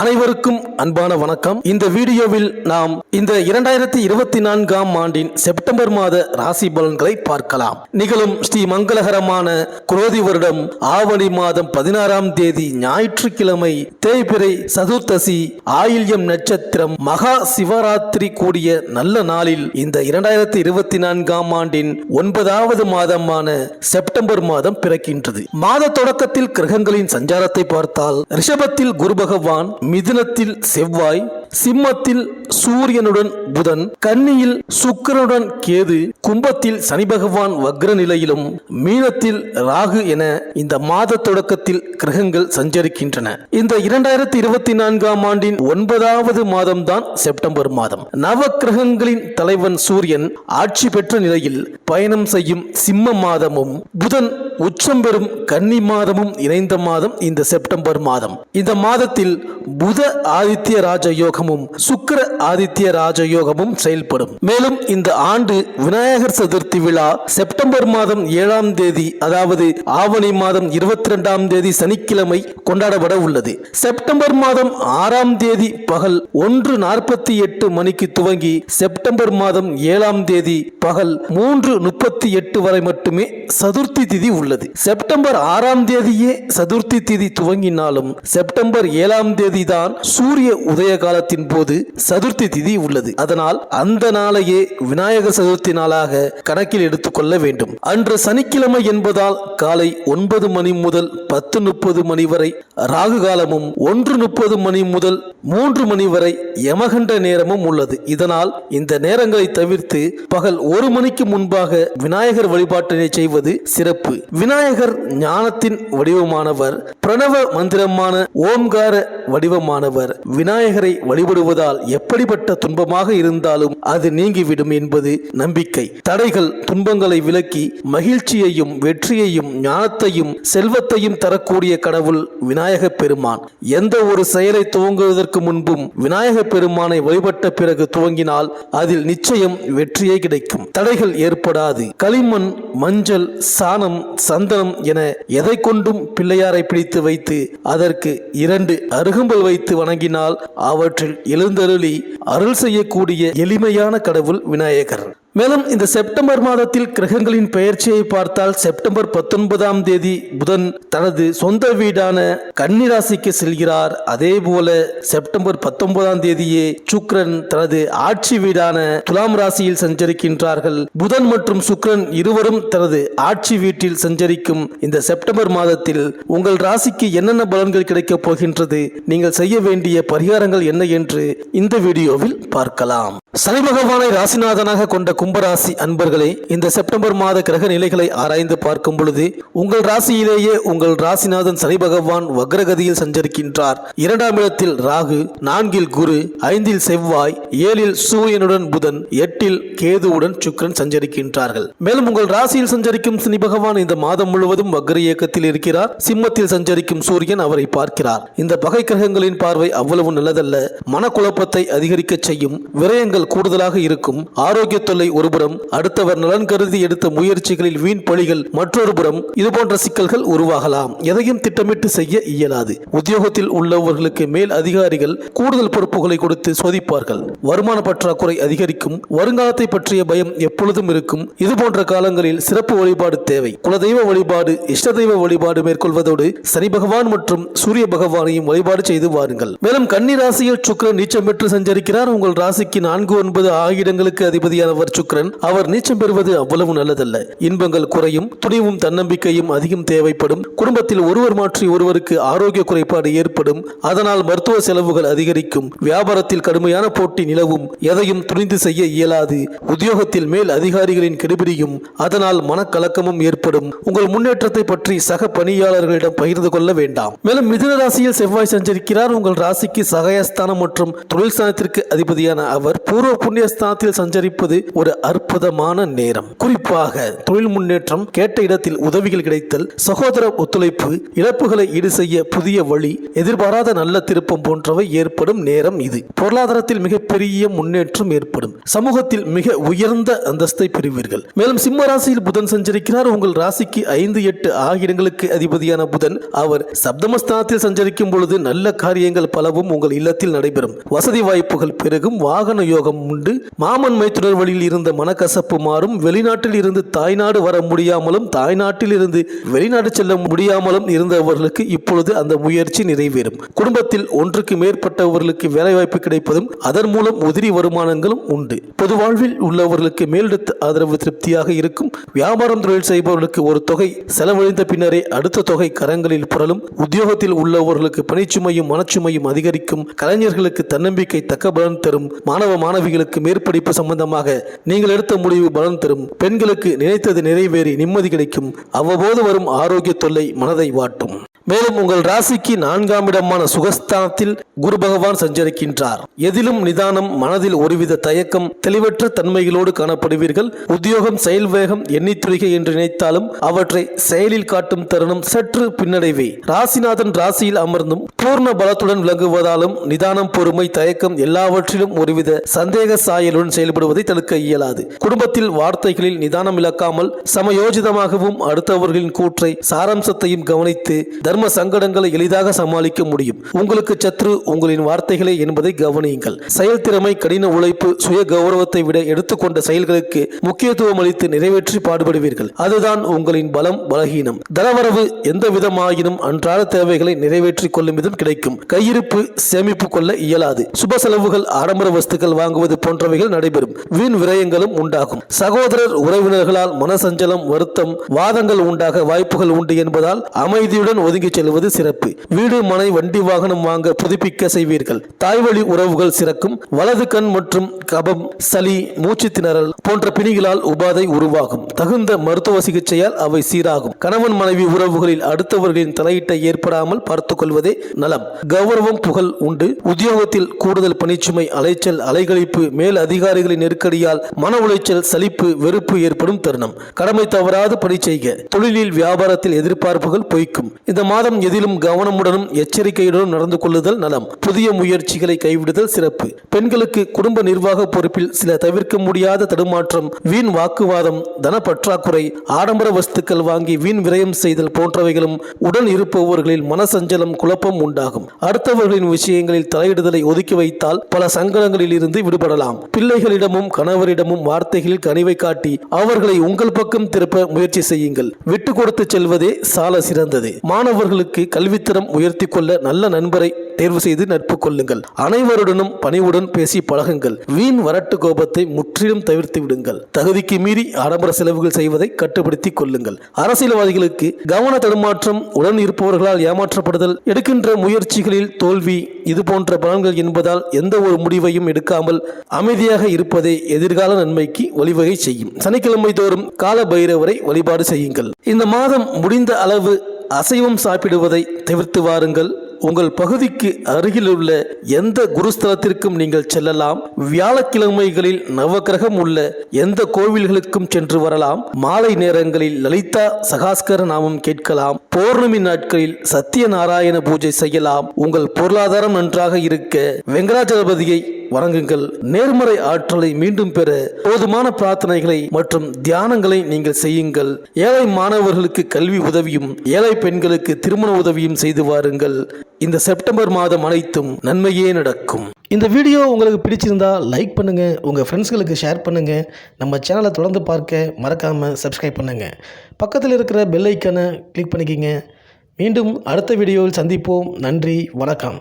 அனைவருக்கும் அன்பான வணக்கம். இந்த வீடியோவில் நாம் இந்த 2024ஆம் ஆண்டின் செப்டம்பர் மாத ராசி பலன்களை பார்க்கலாம். நிகழும் ஸ்ரீ மங்களகரமான குரோதி வருடம் ஆவணி மாதம் 16ஆம் தேதி ஞாயிற்றுக்கிழமை தேய்பிறை சதுர்த்தசி ஆயில்யம் நட்சத்திரம் மகா சிவராத்திரி கூடிய நல்ல நாளில் இந்த 2024ஆம் ஆண்டின் 9வது மாதமான செப்டம்பர் மாதம் பிறக்கின்றது. மாத தொடக்கத்தில் கிரகங்களின் சஞ்சாரத்தை பார்த்தால் ரிஷபத்தில் குரு பகவான், மிதுனத்தில் செவ்வாய், சிம்மத்தில் சூரியனுடன் புதன், கன்னியில் சுக்கிரனுடன் கேது, கும்பத்தில் சனி பகவான் வக்ர நிலையிலும், மீனத்தில் ராகு என இந்த மாத தொடக்கத்தில் கிரகங்கள் சஞ்சரிக்கின்றன. இந்த 2024ஆம் ஆண்டின் 9வது மாதம்தான் செப்டம்பர் மாதம். நவ கிரகங்களின் தலைவன் சூரியன் ஆட்சி பெற்ற நிலையில் பயணம் செய்யும் சிம்ம மாதமும், புதன் உச்சம் பெறும் கன்னி மாதமும் இணைந்த மாதம் இந்த செப்டம்பர் மாதம். இந்த மாதத்தில் புத ஆதித்ய ராஜயோகமும் சுக்கிர ஆதித்ய ராஜயோகமும் செயல்படும். மேலும் இந்த ஆண்டு விநாயகர் சதுர்த்தி விழா செப்டம்பர் மாதம் 7ஆம் தேதி, அதாவது ஆவணி மாதம் 22ஆம் தேதி சனிக்கிழமை கொண்டாடப்பட உள்ளது. செப்டம்பர் மாதம் 6ஆம் தேதி பகல் 1:48 மணிக்கு துவங்கி செப்டம்பர் மாதம் 7ஆம் தேதி பகல் 3:38 வரை மட்டுமே சதுர்த்தி திதி உள்ளது. செப்டம்பர் 6ஆம் தேதியே சதுர்த்தி திதி துவங்கினாலும் செப்டம்பர் 7ஆம் தேதி தான் சூரிய உதய காலத்தின் போது சதுர்த்தி திதி உள்ளது. அதனால் அந்த நாளையே விநாயகர் சதுர்த்தி நாளாக கணக்கில் எடுத்துக்கொள்ள வேண்டும். அன்று சனிக்கிழமை என்பதால் காலை 9 மணி முதல் 10:30 மணி வரை ராகு காலமும், 1:30 மணி முதல் 3 மணி வரை யமகண்ட நேரமும் உள்ளது. இதனால் இந்த நேரங்களை தவிர்த்து பகல் 1 மணிக்கு முன்பாக விநாயகர் வழிபாட்டினை செய்வது சிறப்பு. விநாயகர் ஞானத்தின் வடிவமானவர், பிரணவ மந்திரமான ஓம்கார வடிவமானவர். விநாயகரை வழிபடுவதால் எப்படிப்பட்ட துன்பமாக இருந்தாலும் அது நீங்கிவிடும் என்பது நம்பிக்கை. தடைகள் துன்பங்களை விலக்கி மகிழ்ச்சியையும் வெற்றியையும் ஞானத்தையும் செல்வத்தையும் தரக்கூடிய கடவுள் விநாயக பெருமான். எந்த ஒரு செயலை துவங்குவதற்கு முன்பும் விநாயக பெருமானை வழிபட்ட பிறகு துவங்கினால் அதில் நிச்சயம் வெற்றியே கிடைக்கும். தடைகள் ஏற்படாது. களிமண், மஞ்சள், சாணம், சந்தனம் என எதை கொண்டும் பிள்ளையாரை பிடித்து வைத்து அதற்கு 2 அருகம்புல் வைத்து வணங்கினால் அவற்றில் எழுந்தருளி அருள் செய்யக்கூடிய எளிமையான கடவுள் விநாயகர். மேலும் இந்த செப்டம்பர் மாதத்தில் கிரகங்களின் பெயர்ச்சியை பார்த்தால் செப்டம்பர் 19ஆம் தேதி புதன் தனது சொந்த வீடான கன்னி ராசிக்கு செல்கிறார். அதே போல செப்டம்பர் 19ஆம் தேதியே சுக்கிரன் தனது ஆட்சி வீடான துலாம் ராசியில் சஞ்சரிக்கின்றார்கள். புதன் மற்றும் சுக்கிரன் இருவரும் தனது ஆட்சி வீட்டில் சஞ்சரிக்கும் இந்த செப்டம்பர் மாதத்தில் உங்கள் ராசிக்கு என்னென்ன பலன்கள் கிடைக்கப் போகின்றது, நீங்கள் செய்ய வேண்டிய பரிகாரங்கள் என்ன என்று இந்த வீடியோவில் பார்க்கலாம். சனி பகவானை ராசிநாதனாக கொண்ட கும்பராசி அன்பர்களே, இந்த செப்டம்பர் மாத கிரக நிலைகளை ஆராய்ந்து பார்க்கும் பொழுது உங்கள் ராசியிலேயே உங்கள் ராசிநாதன் சனி பகவான் வக்ரகதியில் சஞ்சரிக்கின்றார். 2ஆம் இடத்தில் ராகு, 4இல் குரு, 5இல் செவ்வாய், 7இல் சூரியனுடன் புதன், 8இல் கேதுவுடன் சுக்கிரன் சஞ்சரிக்கின்றார்கள். மேலும் உங்கள் ராசியில் சஞ்சரிக்கும் சனி பகவான் இந்த மாதம் முழுவதும் வக்ர இயக்கத்தில் இருக்கிறார். சிம்மத்தில் சஞ்சரிக்கும் சூரியன் அவரை பார்க்கிறார். இந்த பகை கிரகங்களின் பார்வை அவ்வளவு நல்லதல்ல. மனக்குழப்பத்தை அதிகரிக்க செய்யும். விரயங்கள் கூடுதலாக இருக்கும். ஆரோக்கிய தொல்லை ஒருபுறம், அடுத்தவர் நலன் கருதி எடுத்த முயற்சிகளில் வீண் பழிகள் மற்றொரு புறம், இதுபோன்ற சிக்கல்கள் உருவாகலாம். எதையும் திட்டமிட்டு செய்ய இயலாது. உத்தியோகத்தில் உள்ளவர்களுக்கு மேல் அதிகாரிகள் கூடுதல் பொறுப்புகளை கொடுத்து சோதிப்பார்கள். வருமான பற்றாக்குறை அதிகரிக்கும். வருங்காலத்தை பற்றிய பயம் எப்பொழுதும் இருக்கும். இதுபோன்ற காலங்களில் சிறப்பு வழிபாடு தேவை. குலதெய்வ வழிபாடு, இஷ்ட தெய்வ வழிபாடு மேற்கொள்வதோடு சனி பகவான் மற்றும் சூரிய பகவானையும் வழிபாடு செய்து வாருங்கள். மேலும் கன்னி ராசியில் சுக்கிரன் நீச்சம் பெற்று சஞ்சரிக்கிறார். உங்கள் ராசிக்கு 4, 9 ஆகிய இடங்களுக்கு அதிபதியானவர் சுக்கிரன். அவர் நீச்சம் பெறுவது அவ்வளவு நல்லதல்ல. இன்பங்கள் குறையும். துணிவும் தன்னம்பிக்கையும் அதிகம் தேவைப்படும். குடும்பத்தில் ஒருவர் மாற்றி ஒருவருக்கு ஆரோக்கிய குறைபாடு ஏற்படும். அதனால் மருத்துவ செலவுகள் அதிகரிக்கும். வியாபாரத்தில் கடுமையான போட்டி நிலவும். எதையும் துணிந்து செய்ய இயலாது. உத்தியோகத்தில் மேல் அதிகாரிகளின் கெடுபிடியும். அதனால் மனக்கலக்கமும் ஏற்படும். உங்கள் முன்னேற்றத்தை பற்றி சக பணியாளர்களிடம் பகிர்ந்து கொள்ள வேண்டாம். மேலும் மிதுன ராசியில் செவ்வாய் சஞ்சரிக்கிறார். உங்கள் ராசிக்கு சகாயஸ்தானம் மற்றும் தொழில் ஸ்தானத்திற்கு அதிபதியான அவர் பூர்வ புண்ணியஸ்தானத்தில் சஞ்சரிப்பது ஒரு அற்புதமான நேரம். குறிப்பாக தொழில் முன்னேற்றம், கேட்ட இடத்தில் உதவிகள் கிடைத்தல், சகோதர ஒத்துழைப்பு, இழப்புகளை ஈடு செய்ய புதிய வழி, எதிர்பாராத நல்ல திருப்பம் போன்றவை ஏற்படும் நேரம் இது. பொருளாதாரத்தில் மிகப்பெரிய முன்னேற்றம் ஏற்படும். சமூகத்தில் மிக உயர்ந்த அந்தஸ்தை பெறுவீர்கள். மேலும் சிம்ம ராசியில் புதன் சஞ்சரிக்கிறார். உங்கள் ராசிக்கு 5, 8 ஆகிய இடங்களுக்கு அதிபதியான புதன் அவர் சப்தமஸ்தானத்தில் சஞ்சரிக்கும் பொழுது நல்ல காரியங்கள் பலவும் உங்கள் இல்லத்தில் நடைபெறும். வசதி வாய்ப்புகள் பெருகும். வாகன யோகம் உண்டு. மாமன் மைத்துனர் வழியில் இருந்த மனக்கசப்பு மாறும். வெளிநாட்டில் இருந்து தாய்நாடு வர முடியாமலும் தாய்நாட்டில் இருந்து வெளிநாடு செல்ல முடியாமலும் இருந்தவர்களுக்கு இப்பொழுது அந்த முயற்சி நிறைவேறும். குடும்பத்தில் ஒன்றுக்கு மேற்பட்டவர்களுக்கு வேலைவாய்ப்பு கிடைப்பதும் அதன் மூலம் உதிரி வருமானங்களும் உண்டு. பொது வாழ்வில் உள்ளவர்களுக்கு மேலிடத்து ஆதரவு திருப்தியாக இருக்கும். வியாபாரம் தொழில் செய்பவர்களுக்கு ஒரு தொகை செலவழிந்த பின்னரே அடுத்த தொகை கரங்களில் புரளும். உத்தியோகத்தில் உள்ளவர்களுக்கு பணிச்சுமையும் மனச்சுமையும் அதிகரிக்கும். கலைஞர்களுக்கு தன்னம்பிக்கை தக்க பலன் தரும். மாணவ மாணவிகளுக்கு மேற்படிப்பு சம்பந்தமாக நீங்கள் எடுத்த முடிவு பலன் தரும். பெண்களுக்கு நினைத்தது நிறைவேறி நிம்மதி கிடைக்கும். அவ்வப்போது வரும் ஆரோக்கிய தொல்லை மனதை வாட்டும். மேலும் உங்கள் ராசிக்கு 4ஆம் இடமான சுகஸ்தானத்தில் குரு பகவான் சஞ்சரிக்கின்றார். எதிலும் நிதானம், மனதில் ஒருவித தயக்கம், தெளிவற்ற தன்மைகளோடு காணப்படுவீர்கள். உத்தியோகம், செயல் வேகம், எண்ணித்துறைகை என்று நினைத்தாலும் அவற்றை செயலில் காட்டும் தருணம் சற்று பின்னடைவே. ராசிநாதன் ராசியில் அமர்ந்தும் பூர்ண பலத்துடன் விளங்குவதாலும் நிதானம், பொறுமை, தயக்கம் எல்லாவற்றிலும் ஒருவித சந்தேக சாயலுடன் செயல்படுவதை தடுக்க இயலாது. குடும்பத்தில் வார்த்தைகளில் நிதானம் இழக்காமல் சமயோஜிதமாகவும் அடுத்தவர்களின் கூற்றை சாராம்சத்தையும் கவனித்து தர்ம சங்கடங்களை எளிதாக சமாளிக்க முடியும். உங்களுக்கு சத்ரு உங்களின் வார்த்தைகளே என்பதை கவனியுங்கள். செயல்திறமை, கடின உழைப்பு, சுய கௌரவத்தை விட எடுத்துக்கொண்ட செயல்களுக்கு முக்கியத்துவம் அளித்து நிறைவேற்றி பாடுபடுவீர்கள். அதுதான் உங்களின் பலம், பலகீனம். தனவரவு எந்த விதமாயினும் அன்றாட தேவைகளை நிறைவேற்றிக் கொள்ளும் விதம் கிடைக்கும். கையிருப்பு சேமிப்பு கொள்ள இயலாது. சுப செலவுகள், ஆடம்பர வஸ்துக்கள் வாங்குவது போன்றவைகள் நடைபெறும். வீண் விரயங்களும் உண்டாகும். சகோதரர் உறவினர்களால் மனசஞ்சலம், வருத்தம், வாதங்கள் உண்டாக வாய்ப்புகள் உண்டு என்பதால் அமைதியுடன் ஒதுங்கி செல்வது சிறப்பு. வீடு, மனை, வண்டி, வாகனம் வாங்க புதுப்பிக்க செய்வீர்கள். தாய்வழி உறவுகள் சிறக்கும். வலது கண் மற்றும் கபம், சளி, மூச்சு திணறல் போன்ற பிணிகளால் உபாதை உருவாகும். தகுந்த மருத்துவ சிகிச்சையால் அவை சீராகும். கணவன் மனைவி உறவுகளில் அடுத்தவர்களின் தலையீட்டை ஏற்படாமல் பார்த்துக் கொள்வதே நலம். கௌரவம், புகழ் உண்டு. உத்தியோகத்தில் கூடுதல் பணிச்சுமை, அலைச்சல், அலைகழிப்பு, மேல் அதிகாரிகளின் நெருக்கடியால் மன உளைச்சல், சலிப்பு, வெறுப்பு ஏற்படும் தருணம். கடமை தவறாது பணி செய்க. தொழிலில், வியாபாரத்தில் எதிர்பார்ப்புகள் பொய்க்கும். இந்த மாதம் எதிலும் கவனமுடனும் எச்சரிக்கையுடனும் நடந்து கொள்ளுதல் நலம். புதிய முயற்சிகளை கைவிடுதல் சிறப்பு. பெண்களுக்கு குடும்ப நிர்வாக பொறுப்பில் சில தவிர்க்க முடியாத தடுமாற்றம், வீண் வாக்குவாதம், தன பற்றாக்குறை, ஆடம்பர வஸ்துக்கள் வாங்கி வீண் விரயம் செய்தல் போன்றவைகளும் உடன் இருப்பவர்களில் மனசஞ்சலம், குழப்பம் உண்டாகும். அடுத்தவர்களின் விஷயங்களில் தலையிடுதலை ஒதுக்கி வைத்தால் பல சங்கடங்களில் இருந்து விடுபடலாம். பிள்ளைகளிடமும் கணவரிடமும் வார்த்தைகளில் கனிவை காட்டி அவர்களை உங்கள் பக்கம் திருப்ப முயற்சி செய்யுங்கள். விட்டு கொடுத்து செல்வதே சால சிறந்தது. மாணவர்களுக்கு கல்வித்தரம் உயர்த்தி கொள்ள நல்ல நண்பரை தேர்வு செய்து நட்பு கொள்ளுங்கள். அனைவருடனும் பணிவுடன் பேசி பழகுங்கள். வீண் வரட்டு கோபத்தை முற்றிலும் தவிர்த்து விடுங்கள். தகுதிக்கு மீறி ஆடம்பர செலவுகள் செய்வதை கட்டுப்படுத்திக் கொள்ளுங்கள். அரசியல்வாதிகளுக்கு கவன தடுமாற்றம், உடன் இருப்பவர்களால் ஏமாற்றப்படுதல், எடுக்கின்ற முயற்சிகளில் தோல்வி, இது போன்ற பலன்கள் என்பதால் எந்த ஒரு முடிவையும் எடுக்காமல் அமைதியாக இருப்பதே எதிர்கால நன்மைக்கு வழிவகை செய்யும். சனிக்கிழமை தோறும் கால பைரவரை வழிபாடு செய்யுங்கள். இந்த மாதம் முடிந்த அளவு அசைவம் சாப்பிடுவதை தவிர்த்து வாருங்கள். உங்கள் பகுதிக்கு அருகில் உள்ள எந்த குருஸ்தலத்திற்கும் நீங்கள் செல்லலாம். வியாழக்கிழமைகளில் நவக்கிரகம் உள்ள எந்த கோவில்களுக்கும் சென்று வரலாம். மாலை நேரங்களில் லலிதா சகாஸ்கர நாமம் கேட்கலாம். பௌர்ணமி நாட்களில் சத்யநாராயண பூஜை செய்யலாம். உங்கள் பொருளாதாரம் நன்றாக இருக்க வெங்கடாஜலபதியை வணங்குங்கள். நேர்மறை ஆற்றலை மீண்டும் பெற போதுமான பிரார்த்தனைகளை மற்றும் தியானங்களை நீங்கள் செய்யுங்கள். ஏழை மாணவர்களுக்கு கல்வி உதவியும் ஏழை பெண்களுக்கு திருமண உதவியும் செய்து வாருங்கள். இந்த செப்டம்பர் மாதம் அனைத்தும் நன்மையே நடக்கும். இந்த வீடியோ உங்களுக்கு பிடிச்சிருந்தா லைக் பண்ணுங்க, உங்க ஃப்ரெண்ட்ஸ்களுக்கு ஷேர் பண்ணுங்க. நம்ம சேனலை தொடர்ந்து பார்க்க மறக்காம சப்ஸ்கிரைப் பண்ணுங்க. பக்கத்தில் இருக்கிற பெல் ஐக்கானை கிளிக் பண்ணிக்கிங்க. மீண்டும் அடுத்த வீடியோவில் சந்திப்போம். நன்றி, வணக்கம்.